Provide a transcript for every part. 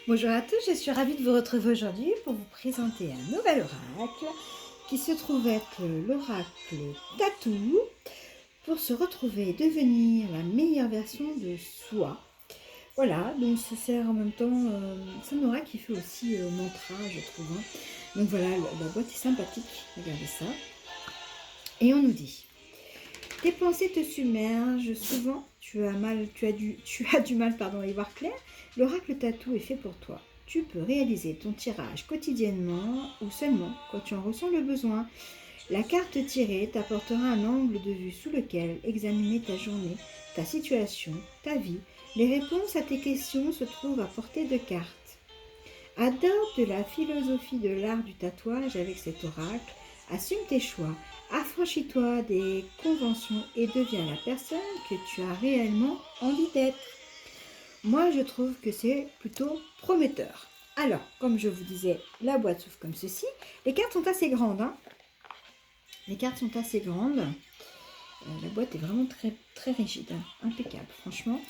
Bonjour à tous, je suis ravie de vous retrouver aujourd'hui pour vous présenter un nouvel oracle qui se trouve être l'oracle Tatou pour se retrouver et devenir la meilleure version de soi. Voilà, donc ça sert en même temps, c'est un oracle qui fait aussi mantra, je trouve, hein. Donc voilà, la boîte est sympathique, regardez ça. Et on nous dit: tes pensées te submergent, souvent tu as du mal à y voir clair. L'oracle Tatou est fait pour toi. Tu peux réaliser ton tirage quotidiennement ou seulement quand tu en ressens le besoin. La carte tirée t'apportera un angle de vue sous lequel examiner ta journée, ta situation, ta vie. Les réponses à tes questions se trouvent à portée de carte. Adopte la philosophie de l'art du tatouage avec cet oracle, assume tes choix, affranchis-toi des conventions et deviens la personne que tu as réellement envie d'être. Moi, je trouve que c'est plutôt prometteur. Alors, comme je vous disais, la boîte s'ouvre comme ceci. Les cartes sont assez grandes, hein. Les cartes sont assez grandes. La boîte est vraiment très, très rigide, hein. Impeccable, franchement.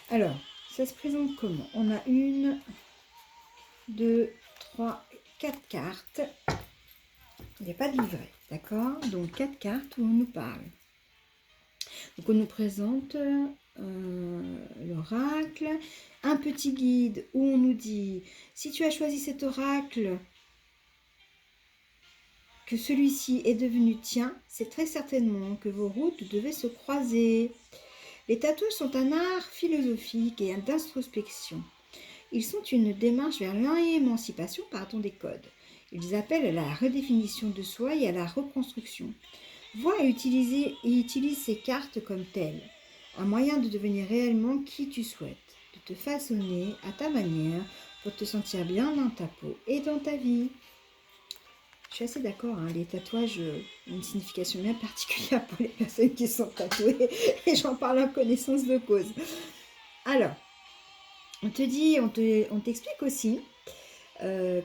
Alors, ça se présente comment? On a une, deux, trois, quatre cartes. Il n'y a pas de livret, d'accord? Donc, quatre cartes où on nous parle. Donc, on nous présente l'oracle, un petit guide où on nous dit: si tu as choisi cet oracle, que celui-ci est devenu tien, c'est très certainement que vos routes devaient se croiser. Les tatouages sont un art philosophique et d'introspection. Ils sont une démarche vers l'émancipation des codes. Ils appellent à la redéfinition de soi et à la reconstruction. Vois et utilise ces cartes comme telles, un moyen de devenir réellement qui tu souhaites, de te façonner à ta manière pour te sentir bien dans ta peau et dans ta vie. Je suis assez d'accord, hein, les tatouages ont une signification bien particulière pour les personnes qui sont tatouées et j'en parle en connaissance de cause. Alors, on t'explique aussi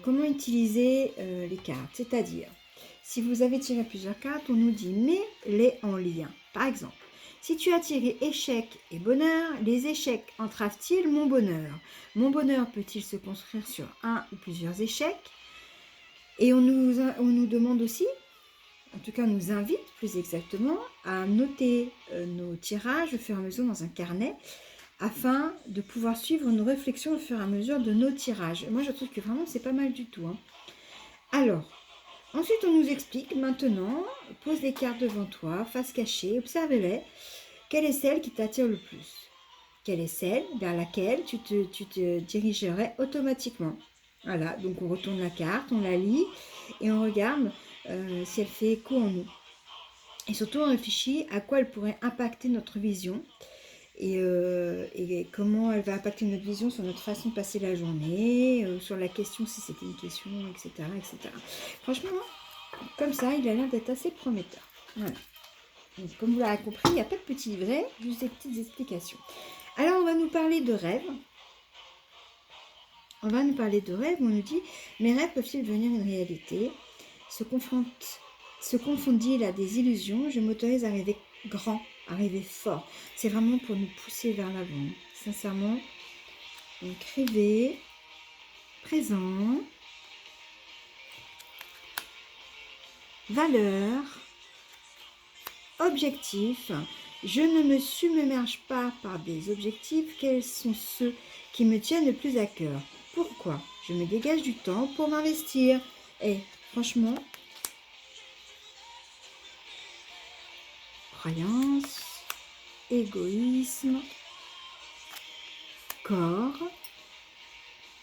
comment utiliser les cartes, c'est-à-dire, si vous avez tiré plusieurs cartes, on nous dit mets-les en lien. Par exemple, si tu as tiré échec et bonheur, les échecs entravent-ils mon bonheur? Mon bonheur peut-il se construire sur un ou plusieurs échecs? Et on nous demande aussi, en tout cas on nous invite plus exactement, à noter nos tirages au fur et à mesure dans un carnet afin de pouvoir suivre nos réflexions au fur et à mesure de nos tirages. Moi je trouve que vraiment c'est pas mal du tout, hein. Alors, ensuite on nous explique maintenant, pose les cartes devant toi, face cachée, observe-les. Quelle est celle qui t'attire le plus? Quelle est celle vers laquelle tu te dirigerais automatiquement? Voilà, donc on retourne la carte, on la lit et on regarde si elle fait écho en nous. Et surtout, on réfléchit à quoi elle pourrait impacter notre vision et comment elle va impacter notre vision sur notre façon de passer la journée, sur la question si c'était une question, etc., etc. Franchement, comme ça, il a l'air d'être assez prometteur. Voilà. Donc, comme vous l'avez compris, il n'y a pas de petit livret, juste des petites explications. Alors, on va nous parler de rêves. On va nous parler de rêves, on nous dit: mes rêves peuvent-ils devenir une réalité? Se confondent-ils à des illusions? Je m'autorise à rêver grand, à rêver fort. C'est vraiment pour nous pousser vers l'avant. Sincèrement, donc rêver, présent, valeur, objectif. Je ne me submerge pas par des objectifs. Quels sont ceux qui me tiennent le plus à cœur? Pourquoi? Je me dégage du temps pour m'investir. Et franchement, croyance, égoïsme, corps.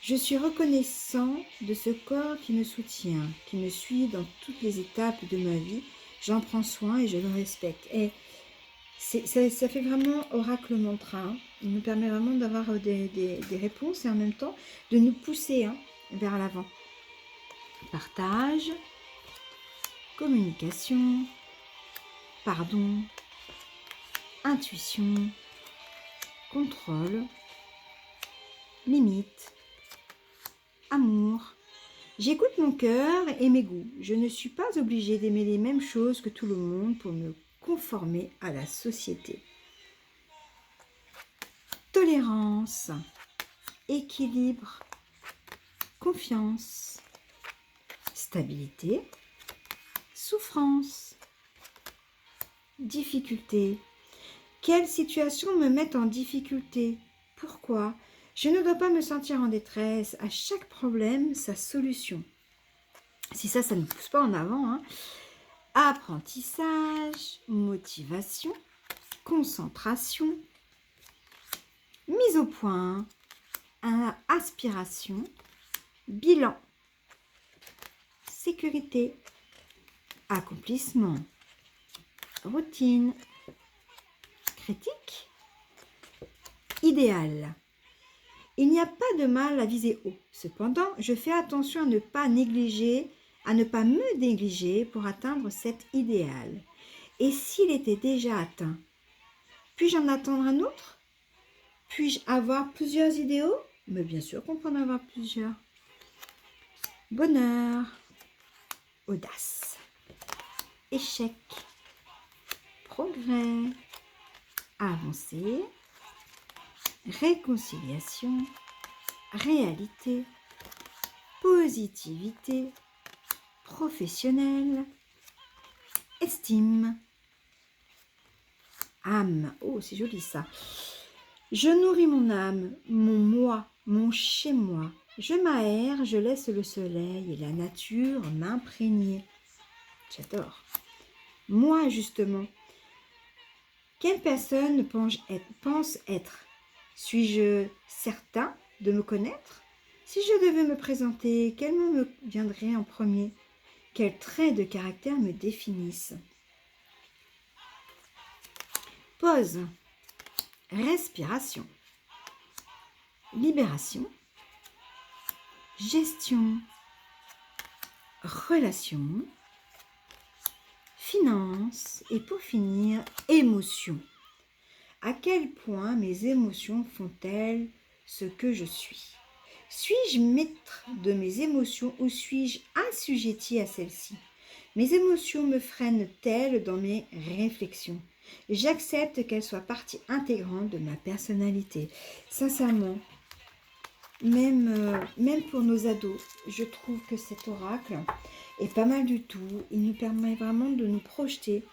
Je suis reconnaissant de ce corps qui me soutient, qui me suit dans toutes les étapes de ma vie. J'en prends soin et je le respecte. Et ça fait vraiment oracle mantra, hein. Il nous permet vraiment d'avoir des réponses et en même temps de nous pousser, hein, vers l'avant. Partage, communication, pardon, intuition, contrôle, limite, amour. J'écoute mon cœur et mes goûts. Je ne suis pas obligée d'aimer les mêmes choses que tout le monde pour me conformer à la société. Tolérance, équilibre, confiance, stabilité, souffrance, difficulté. Quelle situation me met en difficulté? Pourquoi? Je ne dois pas me sentir en détresse. À chaque problème, sa solution. Si ça ne pousse pas en avant, hein. Apprentissage, motivation, concentration, mise au point, aspiration, bilan, sécurité, accomplissement, routine, critique, idéal. Il n'y a pas de mal à viser haut. Cependant, je fais attention à ne pas me négliger pour atteindre cet idéal. Et s'il était déjà atteint, puis-je en attendre un autre? Puis-je avoir plusieurs idéaux? Mais bien sûr qu'on peut en avoir plusieurs. Bonheur, audace, échec, progrès, avancée, réconciliation, réalité, positivité, professionnelle, estime, âme. Oh, c'est joli ça. Je nourris mon âme, mon moi, mon chez-moi. Je m'aère, je laisse le soleil et la nature m'imprégner. J'adore. Moi, justement, quelle personne pense être? Suis-je certain de me connaître? Si je devais me présenter, quel mot me viendrait en premier? Quels traits de caractère me définissent? Pause. Respiration. Libération. Gestion. Relation. Finance. Et pour finir, émotion. À quel point mes émotions font-elles ce que je suis? Suis-je maître de mes émotions ou suis-je assujetti à celles-ci? Mes émotions me freinent-elles dans mes réflexions? J'accepte qu'elles soient partie intégrante de ma personnalité. Sincèrement, même pour nos ados, je trouve que cet oracle est pas mal du tout. Il nous permet vraiment de nous projeter,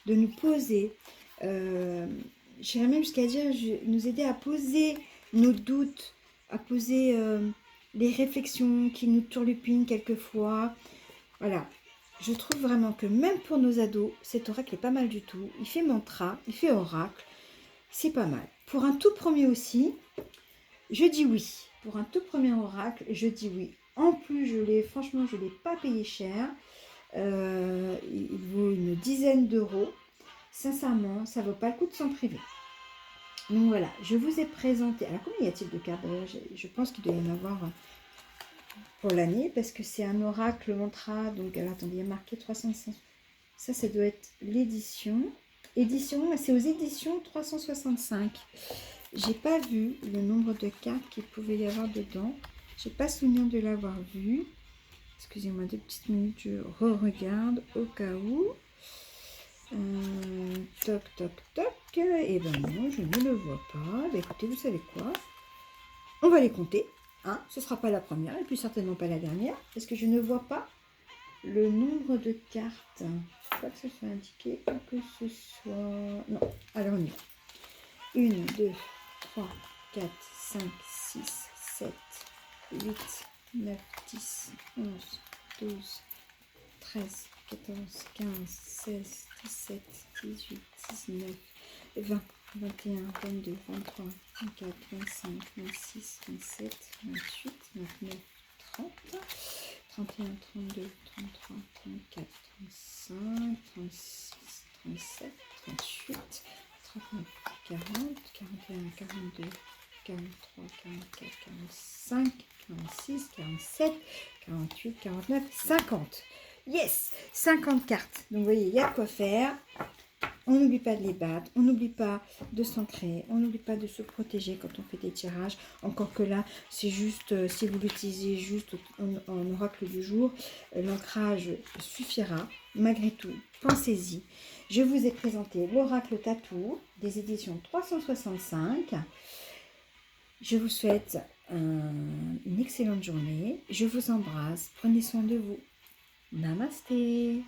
de nous poser. J'irais même jusqu'à dire, nous aider à poser nos doutes, à poser les réflexions qui nous turlupinent quelquefois. Voilà, je trouve vraiment que même pour nos ados, cet oracle est pas mal du tout. Il fait mantra, il fait oracle, c'est pas mal. Pour un tout premier aussi, je dis oui. Pour un tout premier oracle, je dis oui. En plus, franchement, je ne l'ai pas payé cher. Il vaut une dizaine d'euros. Sincèrement, ça ne vaut pas le coup de s'en priver. Donc voilà, je vous ai présenté. Alors, combien y a-t-il de cartes? Je pense qu'il doit y en avoir pour l'année, parce que c'est un oracle mantra. Donc, alors, attendez, il y a marqué 305. Ça doit être l'édition. C'est aux éditions 365. J'ai pas vu le nombre de cartes qu'il pouvait y avoir dedans. J'ai pas souvenir de l'avoir vu. Excusez-moi 2 petites minutes, je re-regarde au cas où. Toc, toc, toc. Et ben non, je ne le vois pas. Ben écoutez, vous savez quoi? On va les compter. Hein, ce ne sera pas la première et puis certainement pas la dernière. Parce que je ne vois pas le nombre de cartes. Je ne crois pas que ce soit indiqué ou que ce soit... Non, alors on y va. 1, 2, 3, 4, 5, 6, 7, 8, 9, 10, 11, 12, 13, 14, 15, 16, 17, 18, 19, 20, 21, 22, 23, 24, 25, 26, 27, 28, 29, 30, 31, 32, 33, 34, 35, 36, 37, 38, 39, 40, 41, 42, 43, 44, 45, 46, 47, 48, 49, 50. Yes, 50 cartes. Donc, vous voyez, il y a de quoi faire. On n'oublie pas de les battre. On n'oublie pas de s'ancrer. On n'oublie pas de se protéger quand on fait des tirages. Encore que là, c'est juste, si vous l'utilisez juste en oracle du jour, l'ancrage suffira. Malgré tout, pensez-y. Je vous ai présenté l'oracle Tatou des éditions 365. Je vous souhaite une excellente journée. Je vous embrasse. Prenez soin de vous. Namasté.